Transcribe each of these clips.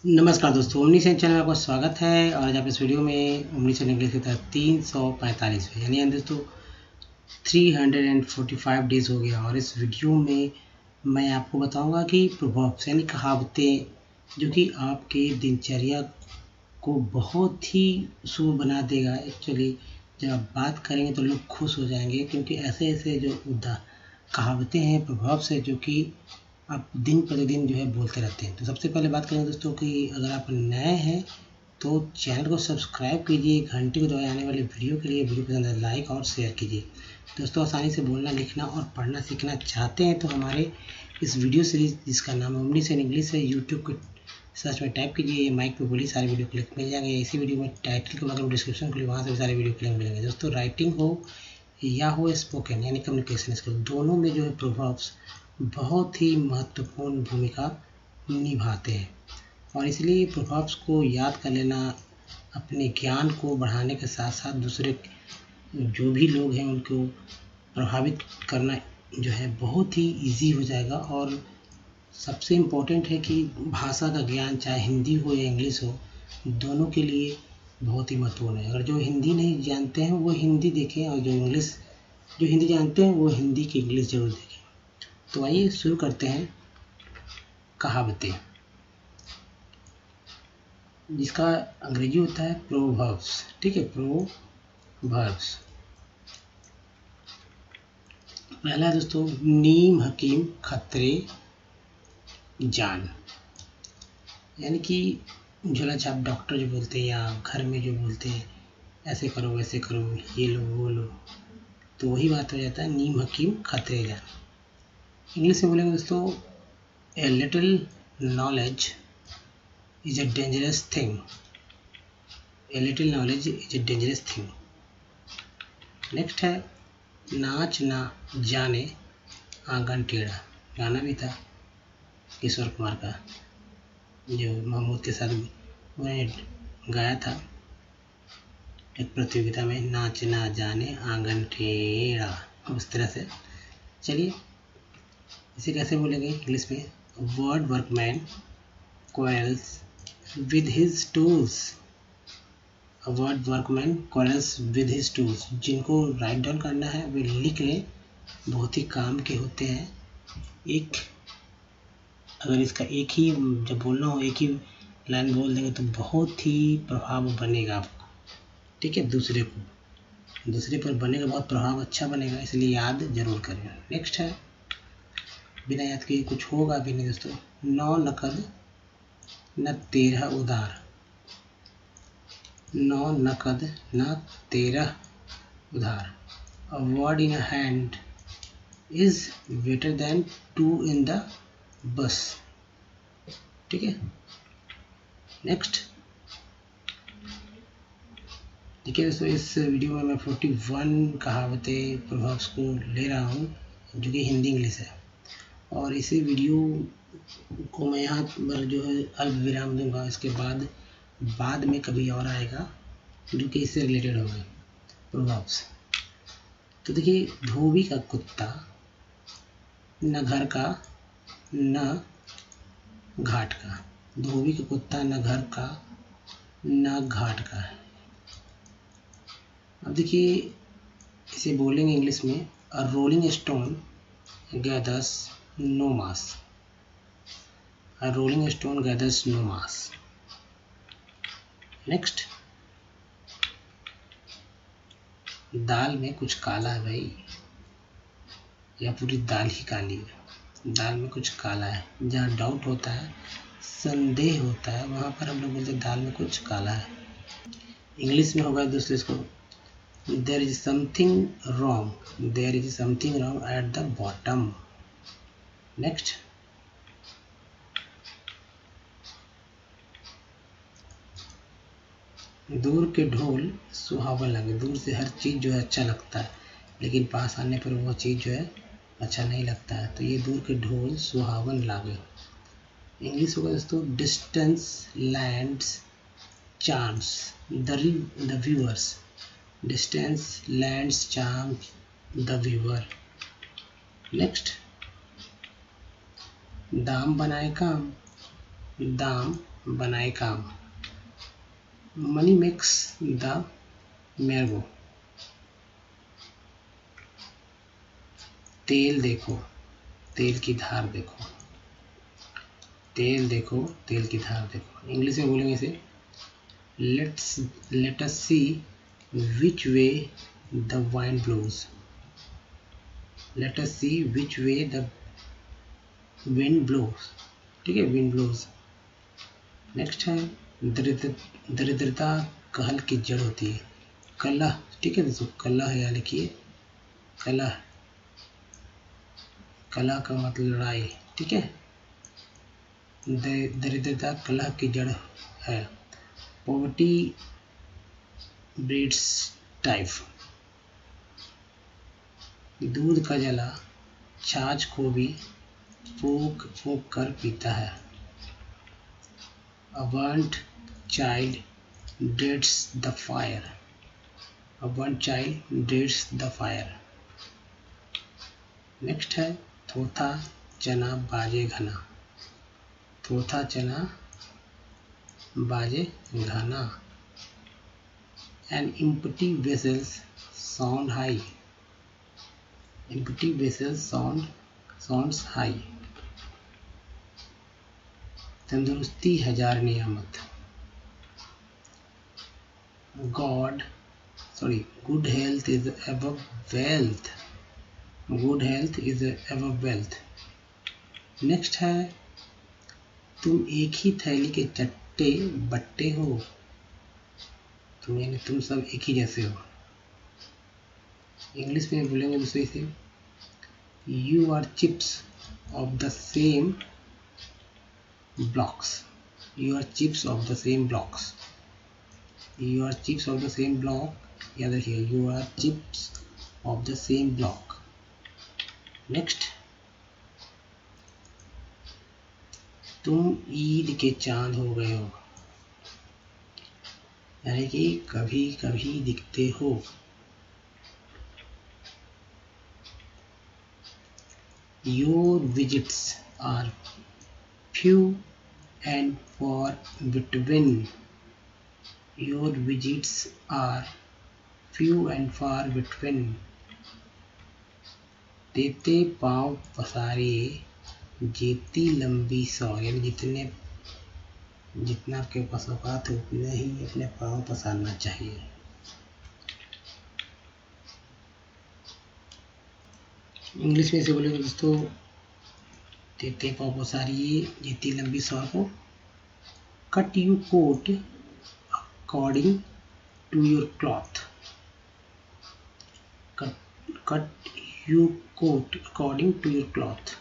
नमस्कार दोस्तों, omni Sen channel में आपका स्वागत है। और आज आप इस वीडियो में ओमनी सेन इंग्लिश के तहत 345 यानी दोस्तों 345 डेज हो गया। और इस वीडियो में मैं आपको बताऊंगा कि प्रोवर्ब्स यानी कहावतें जो कि आपके दिनचर्या को बहुत ही शुभ बना देगा। एक्चुअली जब आप बात करेंगे तो लोग खुश हो जाएंगे, क्योंकि ऐसे ऐसे जो कहावतें हैं, प्रोवर्ब्स है, जो कि आप दिन प्रतिदिन जो है बोलते रहते हैं। तो सबसे पहले बात करें दोस्तों कि अगर आप नए हैं तो चैनल को सब्सक्राइब कीजिए, घंटी को दबाए आने वाले वीडियो के लिए। वीडियो पसंद है लाइक और शेयर कीजिए। दोस्तों, आसानी से बोलना, लिखना और पढ़ना सीखना चाहते हैं तो हमारे इस वीडियो सीरीज जिसका नाम ओमनी सेन इंग्लिश है, यूट्यूब को सर्च में टाइप कीजिए, ये माइक पे बोलिए, सारे वीडियो क्लिक मिल जाएंगे। इसी वीडियो में टाइटल के मतलब डिस्क्रिप्शन खुली, वहाँ से भी सारे वीडियो क्लिक मिलेंगे। दोस्तों, राइटिंग हो या हो स्पोकन यानी कम्युनिकेशन स्किल, दोनों में जो है प्रोवर्ब्स बहुत ही महत्वपूर्ण भूमिका निभाते हैं। और इसलिए प्रोवर्ब्स को याद कर लेना अपने ज्ञान को बढ़ाने के साथ साथ दूसरे जो भी लोग हैं उनको प्रभावित करना जो है बहुत ही इजी हो जाएगा। और सबसे इम्पोर्टेंट है कि भाषा का ज्ञान, चाहे हिंदी हो या इंग्लिश हो, दोनों के लिए बहुत ही महत्वपूर्ण है। अगर जो हिंदी नहीं जानते हैं वो हिंदी देखें, और जो हिंदी जानते हैं वो हिंदी की इंग्लिश जरूर देखें। तो आइए शुरू करते हैं कहावतें, जिसका अंग्रेजी होता है प्रोवर्ब्स। ठीक है, प्रोवर्ब्स। पहला है दोस्तों, नीम हकीम खतरे जान। यानी कि झोला छाप डॉक्टर जो बोलते हैं, या घर में जो बोलते हैं ऐसे करो वैसे करो, ये लो वो लो, तो वही बात हो जाता है नीम हकीम खतरे जान। इंग्लिश में बोलेंगे दोस्तों, a little knowledge is a dangerous thing. A little knowledge is a dangerous thing. Next है, नाच ना जाने आंगन टेढ़ा। गाना भी था किशोर कुमार का, जो महमूद के साथ उन्होंने गाया था एक प्रतियोगिता में, नाच ना जाने आंगन टेढ़ा, उस तरह से। चलिए इसे कैसे बोलेंगे इंग्लिश में, word workman quarrels with his tools. A word workman quarrels with his tools. जिनको राइट डाउन करना है वे लिख लें, बहुत ही काम के होते हैं। एक अगर इसका एक ही जब बोलना हो, एक ही लाइन बोल देंगे तो बहुत ही प्रभाव बनेगा आपको। ठीक है, दूसरे पर बनेगा, बहुत प्रभाव अच्छा बनेगा, इसलिए याद जरूर करें। नेक्स्ट है, बिना याद किए कुछ होगा भी नहीं दोस्तों, नौ नकद न 13 उधार। नौ नकद न 13 उधार। A word in a hand is better than two in the bus. ठीक है, नेक्स्ट। देखिए दोस्तों, इस वीडियो में मैं 41 कहावतें प्रोवर्ब्स को ले रहा हूँ, जो कि हिंदी इंग्लिश है। और इसी वीडियो को मैं यहाँ पर जो है अल्प विराम दूंगा, इसके बाद में कभी और आएगा जो कि इससे रिलेटेड होगा प्रोवर्ब्स। तो देखिए, धोबी का कुत्ता न घर का न घाट का। धोबी का कुत्ता न घर का न घाट का। अब देखिए इसे बोलेंगे इंग्लिश में, अ रोलिंग स्टोन गैदर्स नो मास। अ रोलिंग स्टोन गैदर्स नो मास। नेक्स्ट, दाल में कुछ काला है भाई, या पूरी दाल ही काली है। दाल में कुछ काला है, जहाँ डाउट होता है, संदेह होता है, वहाँ पर हम लोग बोलते हैं दाल में कुछ काला है। इंग्लिश में होगा दोस्तों इसको, there is something wrong, there is something wrong at the bottom. Next, दूर के ढोल सुहावन लगे। दूर से हर चीज़ जो है अच्छा लगता है, लेकिन पास आने पर वो चीज़ जो है अच्छा नहीं लगता है। तो ये दूर के ढोल सुहावन लागे। इंग्लिश होगा दोस्तों, distance lands charms the viewers. Distance lands charms the viewer. Next, दाम बनाए काम, दाम बनाए काम, मनी मेक्स द मैर, तेल देखो तेल की धार देखो, तेल देखो तेल की धार देखो। इंग्लिश में बोलेंगे इसे let us see which way the wind blows, let us see which way the wind blows. ठीक है, विंड ब्लोज। नेक्स्ट है दरिद्रता कहल की जड़ होती है, कलह। ठीक है दोस्तों, कलह या लिखिए कलह, कलह का मतलब लड़ाई। ठीक है, दरिद्रता कलह की जड़ है। पॉवर्टी ब्रीड्स टाइफ, दूध का जला छाछ को भी फूंक फूंक कर पीता है। A burnt child dreads the fire, a burnt child dreads the fire। Next है थोथा चना बाजे घना, थोथा चना बाजे घना। An empty vessels sound high, empty vessels sounds high। तंदुरुस्ती हजार नियामत, good health is above wealth, good health is above wealth। Next है तुम एक ही थैली के चट्टे बट्टे हो, तुम सब एक ही जैसे हो। इंग्लिश में बोलेंगे दूसरे से you are chips of the same blocks, you are chips of the same blocks, you are chips of the same block. याद रखिए, you are chips of the same block. Next, तुम ईद के चांद हो गए हो, यानी कि कभी कभी दिखते हो। Your visits are few and far between, your visits are few and far between। देते पाँव पसारिए जीती लंबी सौ, यानी जितना आपके पास औकात है उतने ही अपने पाँव पसारना चाहिए। इंग्लिश में से बोलेंगे दोस्तों, देते पाँव पसारिए जीती लंबी सौ को cut you coat according to your cloth, cut you coat according to your cloth.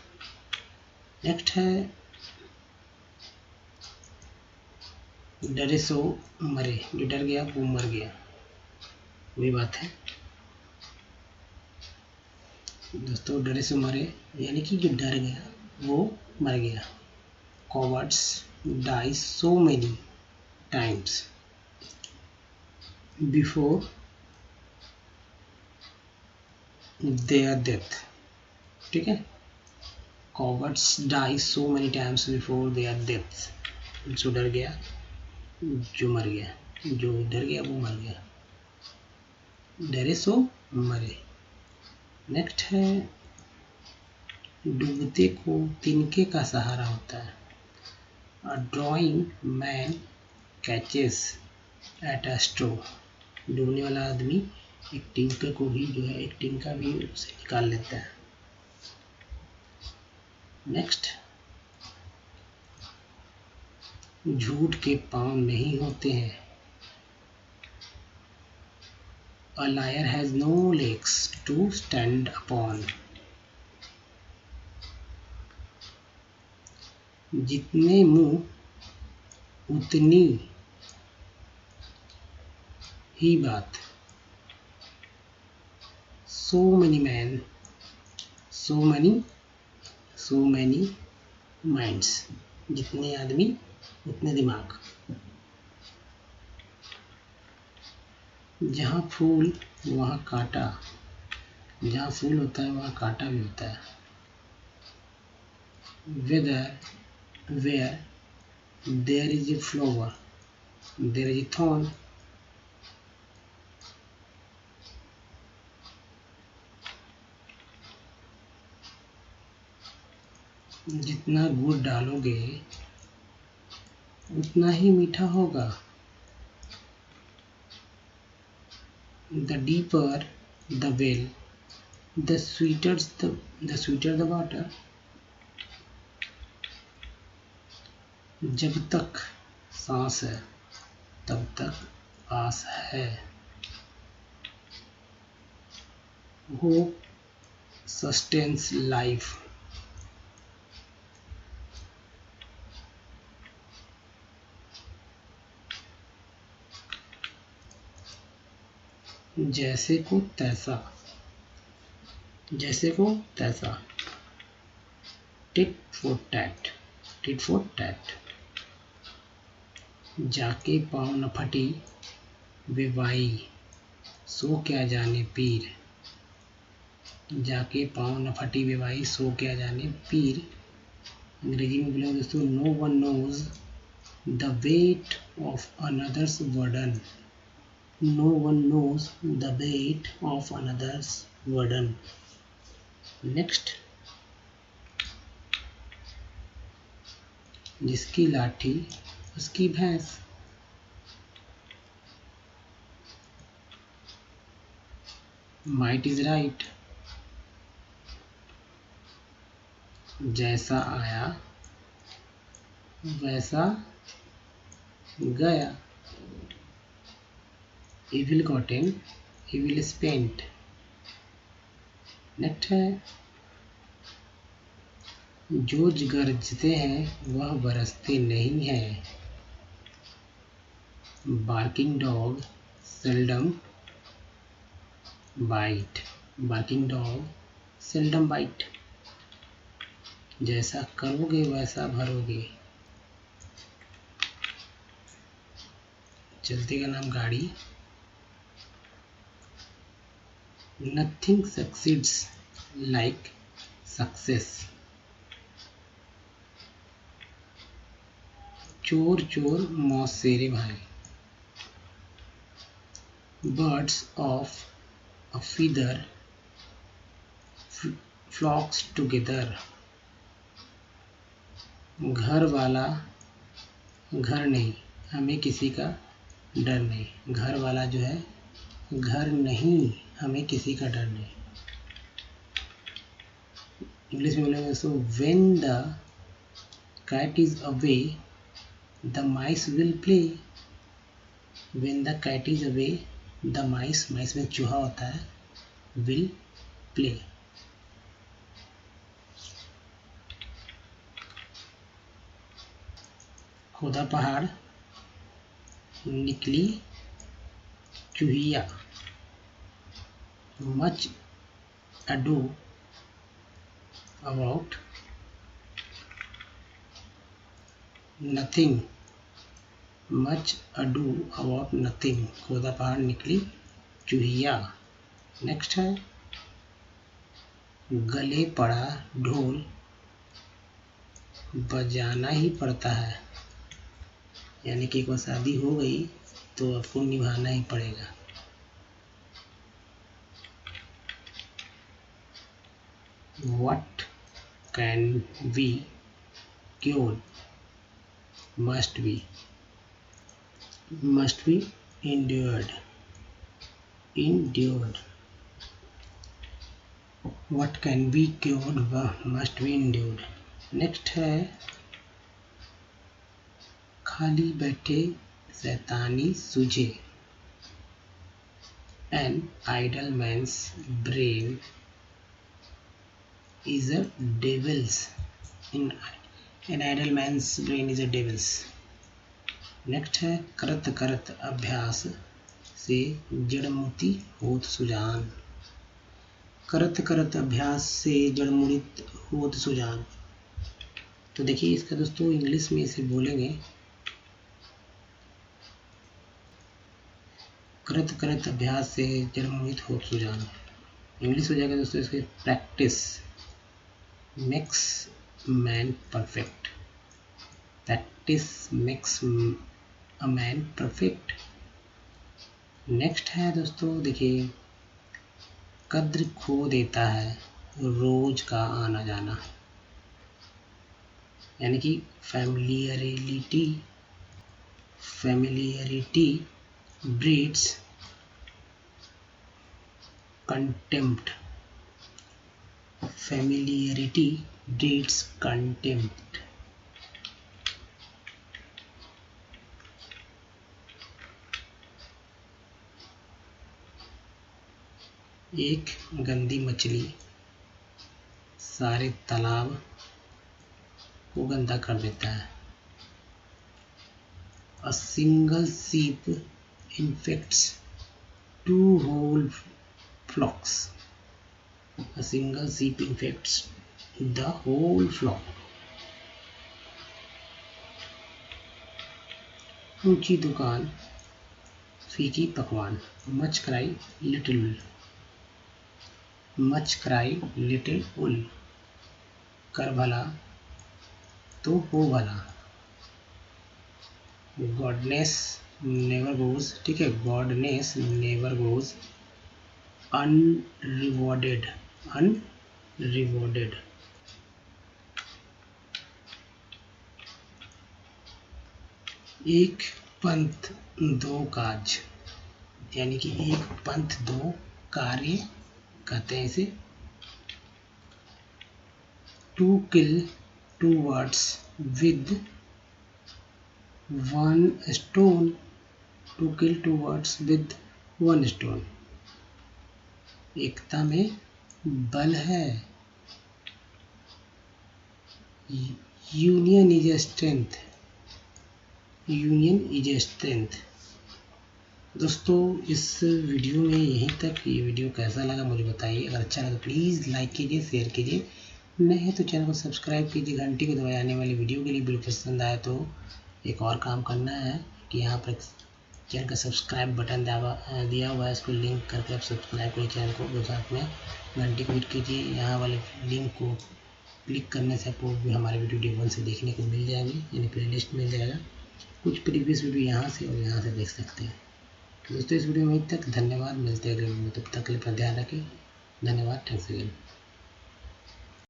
Next है डरे सो मरे, जो डर गया वो मर गया, वही बात है दोस्तों। डरे सो मरे यानी कि जो डर गया वो मर गया। Cowards die so many times before their death. ठीक है, cowards die so many times before their death, जो डर गया जो मर गया, जो डर गया वो मर गया, डरे सो मरे। नेक्स्ट है डूबते को तिनके का सहारा होता है। A drowning man catches at a straw, डूबने वाला आदमी एक टिंका को भी जो है, एक टिंका भी उसे निकाल लेता है। नेक्स्ट, झूठ के पांव नहीं होते हैं। A liar has no legs to stand upon। जितने मुंह उतनी ही बात। So many men, so many minds। जितने आदमी उतने दिमाग। जहाँ फूल वहाँ कांटा, जहाँ फूल होता है वहाँ कांटा भी होता है। Where there is a flower, there is a thorn. जितना गुड़ डालोगे उतना ही मीठा होगा। The deeper the well, the sweeter the water। जब तक सांस है तब तक आस है। Hope sustains life। जैसे को तैसा, जैसे को तैसा। Tit for tat, tit for tat. जाके पाँव न फटी बेवाई, सो क्या जाने पीर। जाके पाँव न फटी बेवाई, सो क्या जाने पीर। अंग्रेजी में बोलेंगे दोस्तों, no one knows the weight of another's burden. No one knows the weight of another's burden। Next, जिसकी लाठी उसकी भैंस। Might is right। जैसा आया वैसा गया। Evil gotten, evil spent। Next है, जो गरजते हैं वह बरसते नहीं हैं। Barking dog seldom bite, barking dog seldom bite. जैसा करोगे वैसा भरोगे। चलते का नाम गाड़ी। Nothing succeeds like success। चोर चोर मौसेरे भाई। Birds of a feather flocks together। घर वाला घर नहीं, हमें किसी का डर नहीं। घर वाला जो है घर नहीं, हमें किसी का डर नहीं। इंग्लिश में बोलेंगे so when the cat is away the mice will play. When the cat is away the mice, mice में चूहा होता है, विल प्ले। खोदा पहाड़ निकली चूहिया। Much ado about nothing, much ado about nothing. खोदा पहाड़ निकली चूहिया। नेक्स्ट है, गले पड़ा ढोल बजाना ही पड़ता है। यानी कि एक बार शादी हो गई तो आपको निभाना ही पड़ेगा। What can be cured must be endured, endured। What can be cured must be endured। Next है, खाली बैठे शैतानी सूझे। An idle man's brain is a devil's। An idle man's brain is a devil's। Next है, करत करत अभ्यास से जड़मुती होत सुजान। करत करत अभ्यास से जड़मुड़ित होत सुजान। तो देखिए इसका दोस्तों इंग्लिश में इसे बोलेंगे, करत करत अभ्यास से जड़मुड़ित होत सुजान। इंग्लिश हो जाएगा दोस्तों इसके, practice makes man perfect. Practice makes a man perfect. Next है दोस्तों, देखिए, कद्र खो देता है रोज का आना जाना, यानी कि familiarity breeds contempt. Familiarity breeds contempt. एक गंदी मछली सारे तालाब को गंदा कर देता है। A single sheep infects 2 whole flocks. A single sheep infects the whole flock. ऊंची दुकान फीकी पकवान। Much cry little wool. Much cry little wool. कर भला तो हो भला। गॉडनेस नेवर गोज, ठीक है, गॉडनेस नेवर गोज अनरिवॉर्डेड। अनरिवॉर्डेड। एक पंथ दो काज, यानी कि एक पंथ दो कार्य कहते हैं इसे। To kill 2 birds with 1 stone. To kill 2 birds with 1 stone. एकता में बल है। Union is a strength. Union is a strength. दोस्तों, इस वीडियो में यहीं तक। ये वीडियो कैसा लगा मुझे बताइए। अगर अच्छा लगा तो प्लीज़ लाइक कीजिए, शेयर कीजिए। नए हैं तो चैनल को सब्सक्राइब कीजिए। घंटी को दबाए आने वाली वीडियो के लिए। वीडियो पसंद आए तो एक और काम करना है कि यहाँ पर चैनल का सब्सक्राइब बटन दिया हुआ है, इसको लिंक करके आप सब्सक्राइब करिए चैनल को। दो साथ में घंटी को हिट कीजिए। यहाँ वाले लिंक को क्लिक करने से आपको भी हमारे वीडियो डे 1 से देखने को मिल जाएंगे, यानी प्लेलिस्ट मिल जाएगा। कुछ प्रीवियस वीडियो यहाँ से और यहाँ से देख सकते हैं। तो दोस्तों, इस वीडियो में तक धन्यवाद। मिलते हैं अगले वीडियो में, तब तक के लिए अपना ध्यान रखें। धन्यवाद। Thanks again.